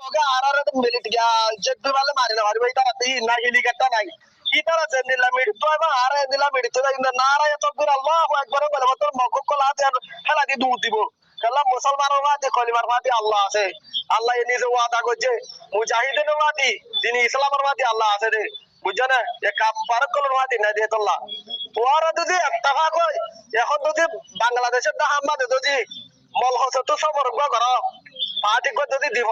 ওকে আরারে মিলিট গিয়া জেড্ডু মালে মারি না মারি এটা রাতে না হেলিকপ্টার নাই কি তারা জেনিলা মিলিট তো এবং আরে দিলা মিলিট তো ইন্দা নারায়ে তাকবীর আল্লাহু আকবার বলে মত মককল হাতে খেলা দি দূর দিব কাল্লা মুসলমানের মাঝে কলিমার মাঝে আল্লাহ আছে আল্লাহ নিজে ওয়াদা করছে মুজাহিদের মাঝে তিনি ইসলামের মাঝে আল্লাহ আছে রে বুঝছ না এ কাফার কলর মাঝে না দিয়ে তোল্লা তোরা যদি ইত্তেফাক হয় এখন যদি বাংলাদেশের দাহাম্মাদে যদি মলহসত সবর্গ কর পার্টি কর যদি দিব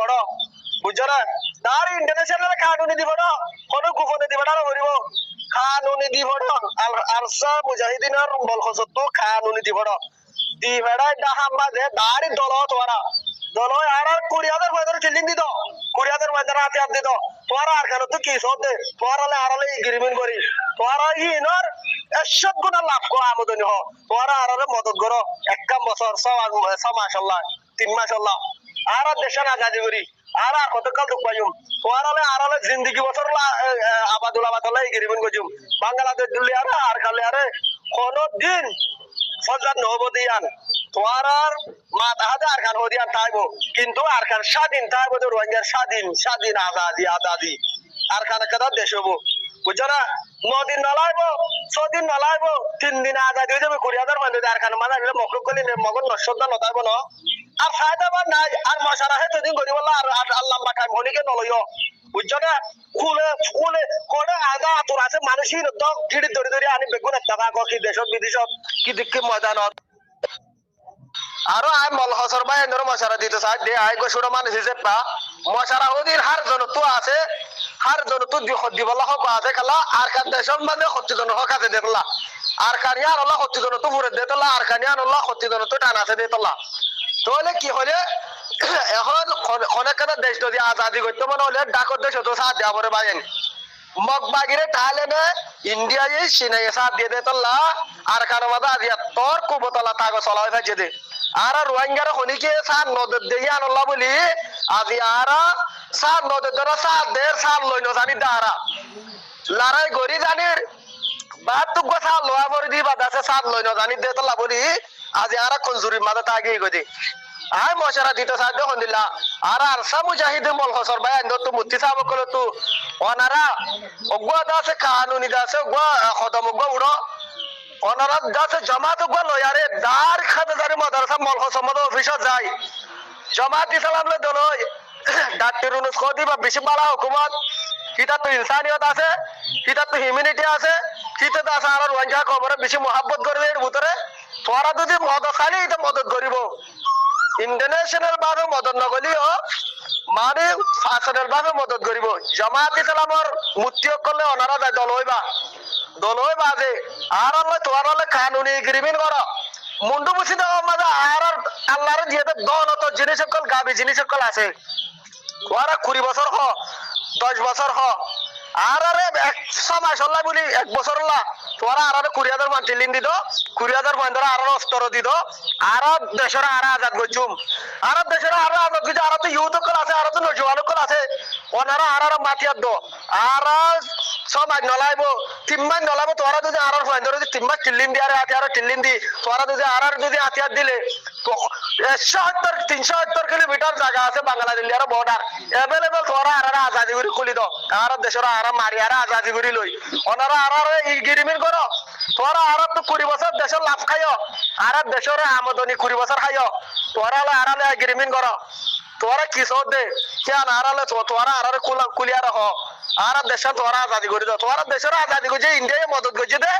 বুঝছ না তার ইন্টারন্যাশনাল কানুনি দিব না কোনো গোপনে দিব না করিব কানুনি দিব না আরসা মুজাহিদিনের মলহসত কানুনি দিব না দি বেড়াই দাহাম্মাদে দাড়ি দল তোরা দল আর 20,000 চিল্লিং দিত 20,000 হাতে হাত দিত তোরা আর কেন তুই কি সব দে তোরালে আরালে এগ্রিমেন্ট করি তোরা ইনর 100 গুণ লাভ কো আমদানি হ তোরা আরালে মদত করো এককাম বছর 6 মাশাআল্লাহ 3 মাশাআল্লাহ আর দেশে আজাদি করি আর কতকাল দুঃখ পাইম তোরালে আরালে জিন্দেগি বছর আবাদুল আবাদুল্লাহ এগ্রিমেন্ট করিম বাংলাদেশ দিল্লি আর খালি আরে কোন দিন ফজর নবদিয়ান তোরার মাথাতে আরকান হদিয়ান থাকবো কিন্তু আরকান স্বাধীন থাকবো তো রোহিঙ্গার স্বাধীন আজাদি আরকান কথা দেশ হবো বুঝছো না 9 দিন নলাইবো 6 দিন নলাইবো 3 দিন আজাদি হয়ে যাবে 20,000 মানে আরকান মানে মকর কলি মগন নশ্বরদা নতাইবো না আর ফায়দাবাদ নাই আর মশারা হে দুদিন গরিব আর আল্লাহ টাইম হলিকে নলইও বুঝছো না খুলে কোনে আগা তোর আছে মানুষই তো গিড়ি ধরে আনি বেগুন একটা ভাগ কি দেশত বিদেশত কি দিকে ময়দানত আরো আই মল হসর ভাই এন্দর মশারা দিতে চাই দে আই গো ছোট মানুষ হিসেবে পা মশারা ওদির হার জন তো আছে হার জন তো দিবলা হক আছে খালা আর কান দেশন মানে হত্তিজন হক আছে দেখলা আর কানিয়ার আল্লাহ হত্তিজন তো পুরে দেতলা আর কানিয়ার আল্লাহ হত্তিজন তো টান আছে দেতলা তাহলে কি হলে এখন অনেক দেশ যদি আজাদি করতে মনে হলে ডাকর দেশ তো সাথ দেওয়া পরে বাইন মগবাগিরে তাহলে না ইন্ডিয়া সিনে সাথ দিয়ে দেতলা আর কারো মাদা আজি তোর কুবতলা তাগো চলাই ফেজে দে আর রোহিঙ্গার হনিকে সার নদর দিয়ে আনল্লা বলি আজি আর সার নদর ধরা সার দের সার লইন জানি দাঁড়া লড়াই গড়ি জানির বা তুক সার লোয়া ভরি দি বাদাসে সার লইন জানি দে তো বলি আজি আর কঞ্জুরি মাদা তাগে গদি আই মশারা দিতে সাহায্য হন দিলা আর আরসা মুজাহিদ মল হসর ভাই আন্দর তো মুক্তি সাহেব কল তো অনারা অগুয়া দাসে কানুনি দাসে অগুয়া খদম অগুয়া উড়ো অনারা দাসে জমাত অগুয়া লয়ারে দার খাতে দারি মাদ্রাসা মল হসর মদ অফিসত যায় জমাত ইসলাম লে দলই ডাক্তার উনুস কদি বা বেশি বালা হুকুমত কিতা তো ইনসানিয়ত আছে কিতা তো হিউম্যানিটি আছে কিতা তো আছে আর রোহিঙ্গা খবরে বেশি মহাব্বত করবে এর ভিতরে তোরা যদি মদত খালি এটা মদত করিব ইন্টারন্যাশনাল ভাবে মদত নগলিও মানে ফাসনের ভাবে মদত করিব জামাত ইসলামর মুক্তি করলে ওনারা দল হইবা যে আর তোমার হলে কানুনি এগ্রিমেন্ট করো মুন্ডু বুঝি দেওয়া মাঝে আর আল্লাহর যেহেতু দন অত জিনিস সকল গাবি জিনিস সকল আছে ওরা 20 বছর 10 বছর আর আরে 100 মাস হল্লা বলি 1 বছর হল্লা তোরা আর 20,000 মান চিলিন দিত 20,000 মান ধরা আর অস্ত্র দিত আর দেশের আর আজাদ গজুম আর দেশের আর আজাদ গজু আর তো ইউথ কল আছে আর তো নজওয়ান কল আছে ওনারা আর মাটিয়ার দো আর সমাজ নলাইবো 3 মাস নলাইবো তোরা যদি আর ধরে 3 মাস চিলিন দি আর হাতিয়ার চিলিন দি তোরা যদি আর যদি হাতিয়ার দিলে তো 170-370 কিলোমিটার জায়গা আছে বাংলাদেশ আর বর্ডার এভেলেবল তোরা আর আজাদি করে খুলি দাও আর দেশের আর মারি আর আজাদি করে লই ওনারা আর এগ্রিমেন্ট করো তোরা আর তো 20 বছর দেশের লাভ খাইও আর দেশের আমদানি 20 বছর খাইও তোরা আর এগ্রিমেন্ট করো তোরা কি সব দে কেন আর তোরা আর কুলিয়ার হ আর দেশের তোরা আজাদি করে দাও তোরা দেশের আজাদি করছে ইন্ডিয়া মদত করছে দে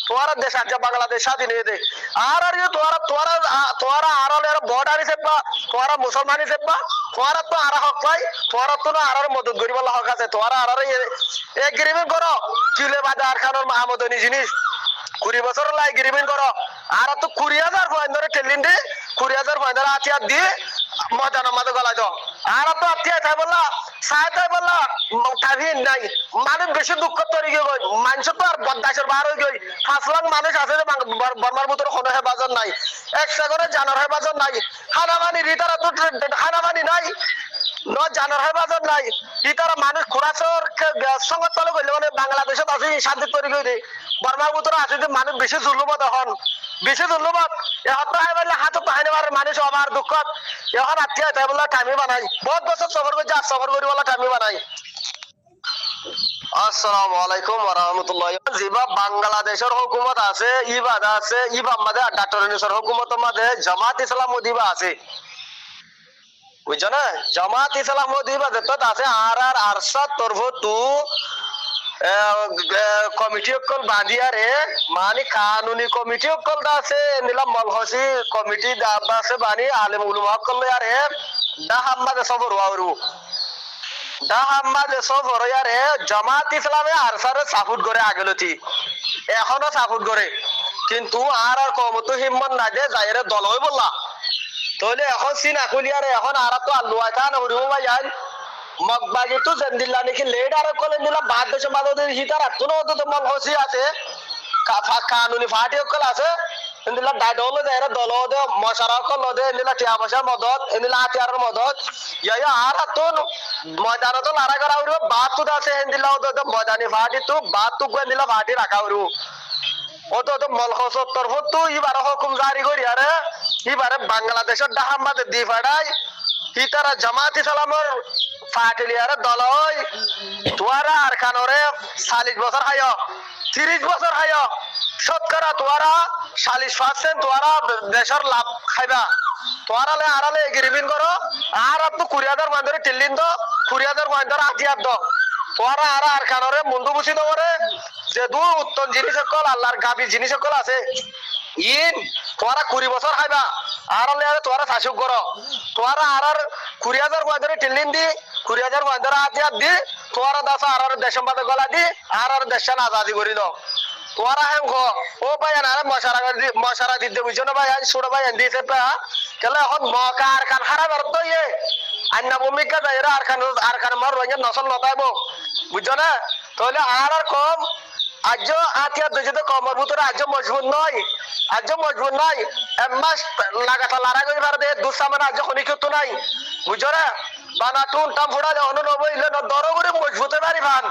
তোরা দেশ আছে বাংলাদেশ স্বাধীন হয়ে দে আর তোরা আর বর্ডার হিসেবে তোরা মুসলমান হিসেবে তোরা তো আর হক পাই তোরা তো আর মদত করিব হক আছে তোরা আর এগ্রিমেন্ট করো চুলে বাজার খানোর আমদানি জিনিস 20 বছর এগ্রিমেন্ট করো আর তো 20,000 পয়েন্ট ঠেলিন দি 20,000 পয়েন্ট আতিয়ার দিয়ে ময়দানের মাঝে গলাই দাও আর তো আত্মীয় তাই বললা সাহেব বললা তাভিন নাই মানুষ বেশি দুঃখ তৈরি গই মানুষ তো আর বদাসের বার হয়ে গই 5 লাখ মানুষ আছে বর্মার ভিতরে কোনো হেফাজত নাই 1 সেকেন্ডে জানার হেফাজত নাই হানামানি রিতারা তো হানামানি নাই ন জানার হেফাজত নাই ইতারা মানুষ খুরাচর সংগত তলে গইলে মানে বাংলাদেশত আছে শান্তি তৈরি করে দে বর্মার ভিতরে আছে যে মানুষ বেশি জুলুম হন বেশি ধন্যবাদ এখন তো বললে হাতত পাহানি মারে মানুষ আমার দুঃখত এখন আত্মীয় তাই বললে টাইমি বানাই বহুত বছর সফর করছে আর সফর করি বলে টাইমি বানাই আসসালামু আলাইকুম ওয়া রাহমাতুল্লাহ জিবা বাংলাদেশের হুকুমত আছে ইবাদা আছে ইবাম মাদে ডক্টর ইউনূসের হুকুমত মাদে জামাত ইসলাম মদিবা আছে বুঝছো না জামাত ইসলাম মদিবা দত্ত আছে আর আরসাদ তরফ তু কমিটি অকল বাঁধিয়ারে মানে কানুনি কমিটি অকল আছে নিলাম মলহসি কমিটি আছে বানি আলেম উলুমা অকল আরে দা হাম্মাদে সবর ওয়ারু দা হাম্মাদে সবর ইয়ারে জামাত ইসলামে আরসারে সাফুট করে আগলতি এখনো সাফুট করে কিন্তু আর কমতো হিম্মত না দে যাইরে দল হই বললা তাহলে এখন সিনা খুলিয়ারে এখন আর তো আল্লু আইতা না হরিব ভাই মগবাগি তো জন্দিল্লা নাকি লেট আর কলে দিলা বাদ দেশ বাদ হিতার আতুন তো মল হসি আছে কানুনি ফাটি অকল আছে এন্দিলা ডাডল দেরে দল দে মশারা কল দে এন্দিলা টিয়া পয়সা মদত এন্দিলা আতিয়ার মদত ইয়া আর আতুন ময়দান তো লারা করা হইব বাদ তো আছে এন্দিলা তো ময়দানি ফাটি তো বাদ তো এন্দিলা ফাটি রাখা হইব ও তো মল হসত তরফ তো ইবার হুকুম জারি করি আরে ইবারে বাংলাদেশের ডাহাম্মাদে দি ফাড়াই ইতারা জামাত ইসলামের ফাটিলিয়ারে দল হয় তোয়ারা আর খানরে 40 বছর হায় 30 বছর হায় শতকরা তোয়ারা 40% তোয়ারা দেশের লাভ খাইবা তোয়ারালে আরালে এগ্রিমেন্ট করো আর তো 20000 মান্দরে টিল্লিন দো 20000 মান্দরে আতিয়ার দো তোয়ারা আর খানরে মুন্ডু বুঝি দরে যে দু উত্তম জিনিস সকল আল্লাহর গাবি জিনিস সকল আছে ইন তোরা 20 বছর খাইবা আর তোরা শাসক করো তোরা আর 20000 মান্দরে টিল্লিন দি 20000 মান্দরে আতিয়ার দি তোরা দাস আর দেশম বাদে গলা দি আর দেশান আজাদি করি দাও তোরা হেম গো ও ভাই আর মশারা দিতে বুঝছো না ভাই ছোট ভাই দিছে পা কেলে এখন মকা আর খান হারা করতো ইয়ে আন্না ভূমিকা যাইরা আর খান মার রঙের নসল লতাইবো বুঝছো না তাহলে আর কম আজ আতিয়ার দুজনে কমর ভিতরে আজ মজবুত নয় আজ মজবুত নয় এমাস লাগাতা লারা করে পারে দে দুসামান আজ খনিকতো নাই বুঝছো না বানা টুন টাম ফোড়ালে অনুনব ইলে দর করে মজবুত পারি ভান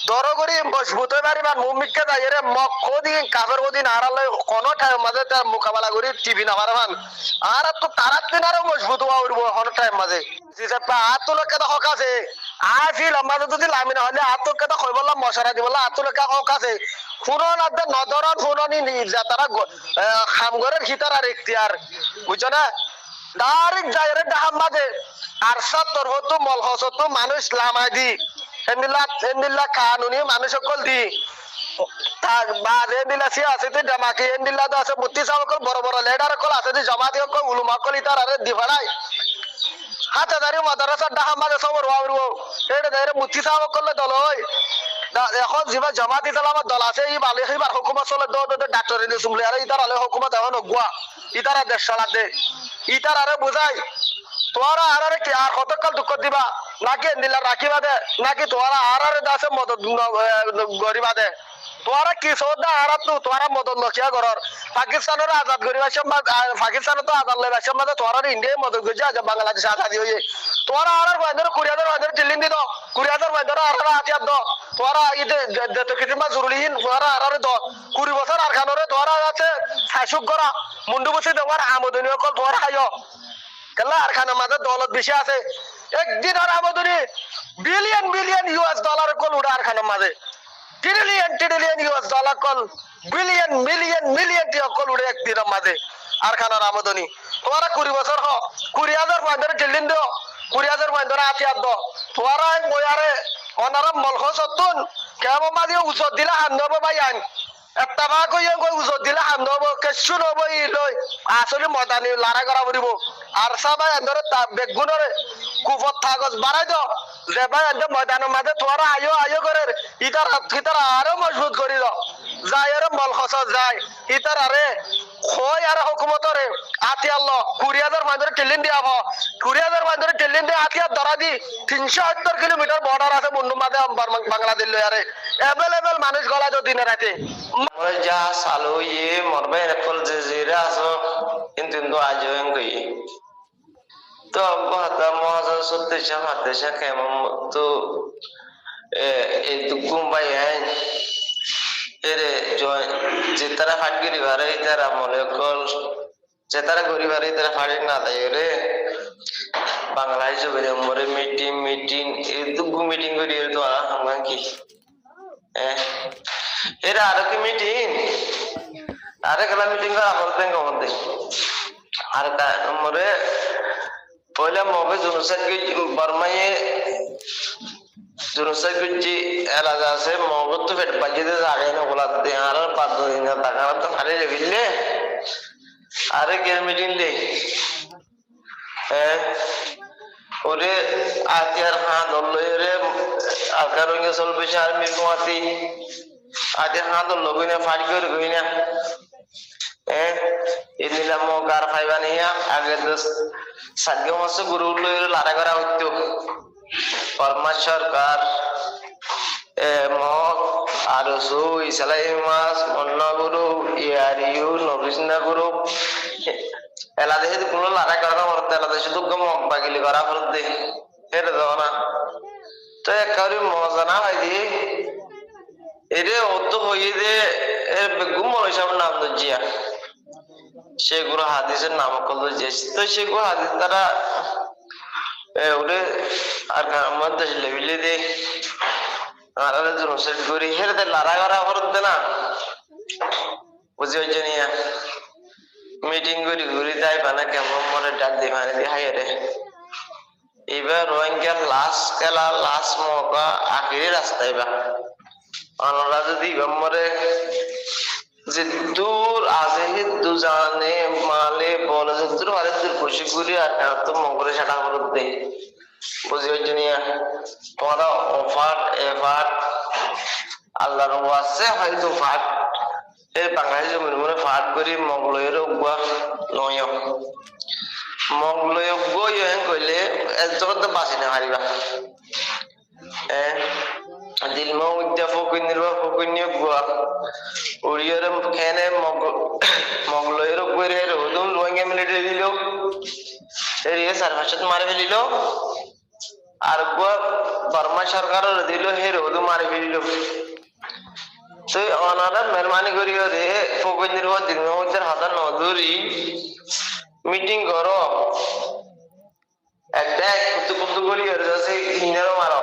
দর করে মজবুত পারি ভান মুমিককে যাইরে মক্ষ দি কাফের ওদিন আরালে কোন টাইম মাঝে তার মোকাবেলা করি টিভি না পারে ভান আর তো তারাত দিন আরো মজবুত হওয়া উঠবো কোন টাইম মাঝে যেটা আতুলকে তো হক আছে আফিল আমাদের যদি লামিনা হলে আতুলকে তো কই বললাম মশারা দি বললাম আতুলকে হক আছে ফুরন আদে নজরত ফুরনি যা তারা খামগরের হিতার আর ইখতিয়ার বুঝছো না ডাইরেক্ট যাইরে ডাহাম্মাদে আর সত্তর হতো মলহসত মানুষ লামাদি এন্দিল্লা কানুনি মানুষ সকল দি তার বাদে দিলা সিয়াসিতে জামাকি এন্দিল্লা তো আছে মুত্তি সাবকল বড় বড় লিডার কল আছে জামাতি কল উলুমা কল ইতার আরে দিফাড়াই হাতাদারি মাদ্রাসা ডাহাম্মাদে সবর ওয়ারু এটা দাইরে মুত্তি সাবকল দল হই এখন জিবা জামাত ইসলামের দল আছে ই বালে হিবার হুকুমত চলে ডাক্তার ইউনূস আর ইতার আলে হুকুমত এখন গুয়া ইতারা দেশ চালাতে ইতার আরে বুঝাই তোরা আরে কি আর কতকাল দুঃখ দিবা নাকি এন্দিলা রাখিবা দে নাকি তোরা আরে দাসে মদত গরিবা দে তোরা কি সদা আর তো তোরা মদত লখিয়া করর পাকিস্তানের আজাদ গরিবা সমাজ পাকিস্তানের তো আজাদ লইবা সমাজ তোরা ইন্ডিয়া মদত গজা আজ বাংলাদেশ আজাদি হয়ে তোরা আর বান্দর 20000 বান্দর টিলিন দি দাও 20000 বান্দর আর আতিয়ার দাও তোরা ইতে যত কিছু মা জরুরিহীন তোরা আর দাও 20 বছর আর খানরে তোরা আছে শাসক করা মুন্ডু বসে দেওয়ার আমদনি কল তোরা হাইও কেলা আর খানের মাঝে দৌলত বেশি আছে একদিন আর আমদনি বিলিয়ন বিলিয়ন ইউএস ডলার কল উড়া আর খানের মাঝে ট্রিলিয়ন ইউএস ডলার কল বিলিয়ন মিলিয়ন মিলিয়ন টিয়া কল উড়ে একদিনের মাঝে আর খানের আমদনি তোরা 20 বছর হ 20000 মান্দরে টিলিন দিও 20000 মান্দরে আতিয়ার দ তোরা বয়ারে অনারম মলখ সত্তুন কেমন মাঝে উচত দিলে হান্দব ভাই আইন একটা ভাগ হইয়া গই উজত দিলে হান্দব কেসু নব ই লই আসলে মদানি লারা করা পড়িব আর সবাই এন্দরে বেগুনরে কুফত কাগজ বাড়াই দাও যে ভাই এন্দ ময়দানের মাঝে তোরা আয়ো করে ইতার আরো মজবুত করি দাও যাই আর মল খস যায় ইতার আরে খয় আর হুকুমতরে আতিয়াল্ল 20000 মান্দরে টিলিন দিয়াব 20000 মান্দরে টিলিন দিয়ে আতিয়ার ধরা দি 370 কিলোমিটার বর্ডার আছে বন্ধু মাঝে বাংলাদেশ লই আরে এভেলেবল মানুষ গলা তো দিনে রাতে যা সালো ইয়ে মরবে এরকম জেজিরা আছো কিন্তু আজও এঙ্গই তো কথা মজা সত্যি চামাতে সে কেমন তো এই তো কুম্বাই এরে জয় যে তারা ফাট করি বারে তারা মনে কল যে তারা করি বারে তারা ফাড়ি না দেয় রে বাংলায় যে বেরে মরে মিটিং মিটিং এই দুগু মিটিং করি তো হাঙ্গান কি এরা আরো কি মিটিং আরে গেলা মিটিং করা বলতেন কমতে আর মরে পয়লা মগে জুনুসাদ বর্মায়ে জুনুসাদ গুজি এলাকা আছে মগত তো ফেট বাজিতে জাগে না গোলা দে আর পাঁচ দিন টাকা তো আরে রেবিলে আরে কে মিটিং লে ওরে আতিয়ার হাত ধরলো রে আকার রঙে চলবে আর মিরমাতি আতিয়ার হাত ধরলো গইনা ফাড়ি করে গইনা এনিলা মগার ফাইবা নিয়া আগে তো সাতগে মাস গুরু লইরে লড়াই করা হইতো পরমা সরকার মগ আর সুই সালাই মাস অন্য গুরু ইয়ারিউ নবিসনা গুরু এলা দেহে কোনো লড়াই করা করতে এলা শুধু মগ বাগিলি করা করতে হেরে দাও না তো একারি মজা না ভাই দি এরে অত হইয়ে দে এর বেগুম মলসাব নাম দজিয়া সেগুলো হাদিসের নাম করলো যে তো সেগুলো হাদিস তারা ওরে আর মধ্যে লেবিলে দে আর জনসেট করি হেরে লড়াই করা করতে না বুঝি হচ্ছে নিয়া মিটিং করি ঘুরি যাই বানা কেমন মনে ডাক দিয়ে মানে দিয়ে হাই রে এবার রোহিঙ্গা লাস্ট খেলা লাস্ট মৌকা আখিরি রাস্তায় বা অনরা যদি মরে যে দূর আছে দু জানে মালে বলে যে দূর আরে দূর খুশি করি আর তো মঙ্গলে সেটা করতে বুঝি হচ্ছে নিয়া তোমরা অফার এফার আল্লাহর ওয়াসে হয়তো ফাট এই বাঙালি জমির মনে ফাট করি মঙ্গলের উগুয়া নয় মঙ্গলয় গই কইলে একজনের তো বাঁচি না হারিবা দিলমা উদ্যা ফকিনির গুয়া উড়িয়ার খেনে মঙ্গলয়ের উপরে রোদম রোহিঙ্গা মিলিটারি দিল এরিয়া সার্ভাসত মারি ফেলিল আর গুয়া বর্মা সরকার দিল হে রোদম মারি ফেলিল তো অনারা মেহরবানি করি রে ফকিনির দিলমা উদ্যার হাতা নদুরি মিটিং করো একটা কুতু কুতু করি আর যাচ্ছে ইংরেজও মারো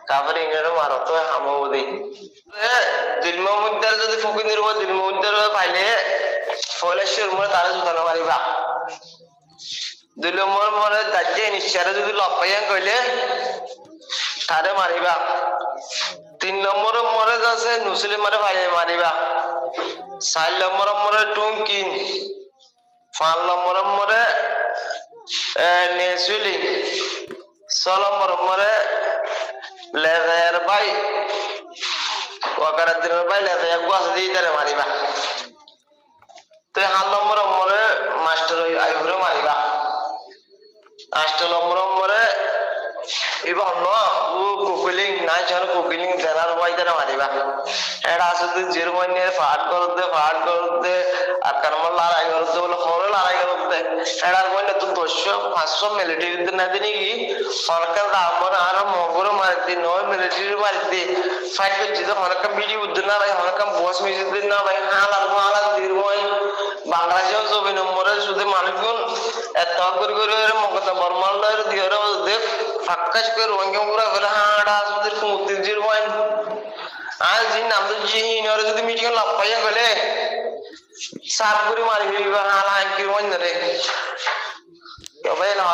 তারপরে ইংরেজও মারো তো হামও দেই দিলমা মুদ্দার যদি ফকিনির দিলমা মুদ্দার পাইলে ফলেশ্বর মনে তারা জুতানো মারিবা দুই নম্বর মনে দাঁড়িয়ে নিশ্চয় যদি লপাইয়া কইলে তারে মারিবা তিন নম্বর মরে যাচ্ছে নুসলি মারে ভাইয়ে মারিবা চার নম্বর মরে টুঙ্কিন পাঁচ নম্বর মরে নেসুলি ছয় নম্বর মরে লেজার ভাই ওয়াকার দিনের ভাই লেজার গাছ দিয়ে তারে মারিবা তো 8 নম্বর মরে মাস্টার আইভরে মারিবা 8 নম্বর মরে এবার অন্য কুকিলিং নাই যখন কুকিলিং দেনার ভাই তারা মারিবা এটা আসলে জিরমানিয়ে ফাট করতে আর কারণ লড়াই করতে বলে হরে লড়াই করতে এটার বললে তো 200-500 মিলিটারি না দিনে কি সরকার রামন আর মগর মারতে নয় মিলিটারি মারতে ফাইট করছে তো অনেক বিডি উদ্দিন না ভাই অনেক বস মিজিদিন না ভাই হালাল দিরময় বাংলাদেশে জমি নম্বরে শুধু মানুষজন এত করে মগতা বর্মালের দিয়ে দেখ ফাক্কাশ করে রঙে পুরা করে হাঁড়া শুধু মুক্তির জিরময় আর যে নাম তো জিহিনরে যদি মিটিং লাভ পাইয়া গেলে সাত করে মারি ফেলিবা হালা কি মন রে তবে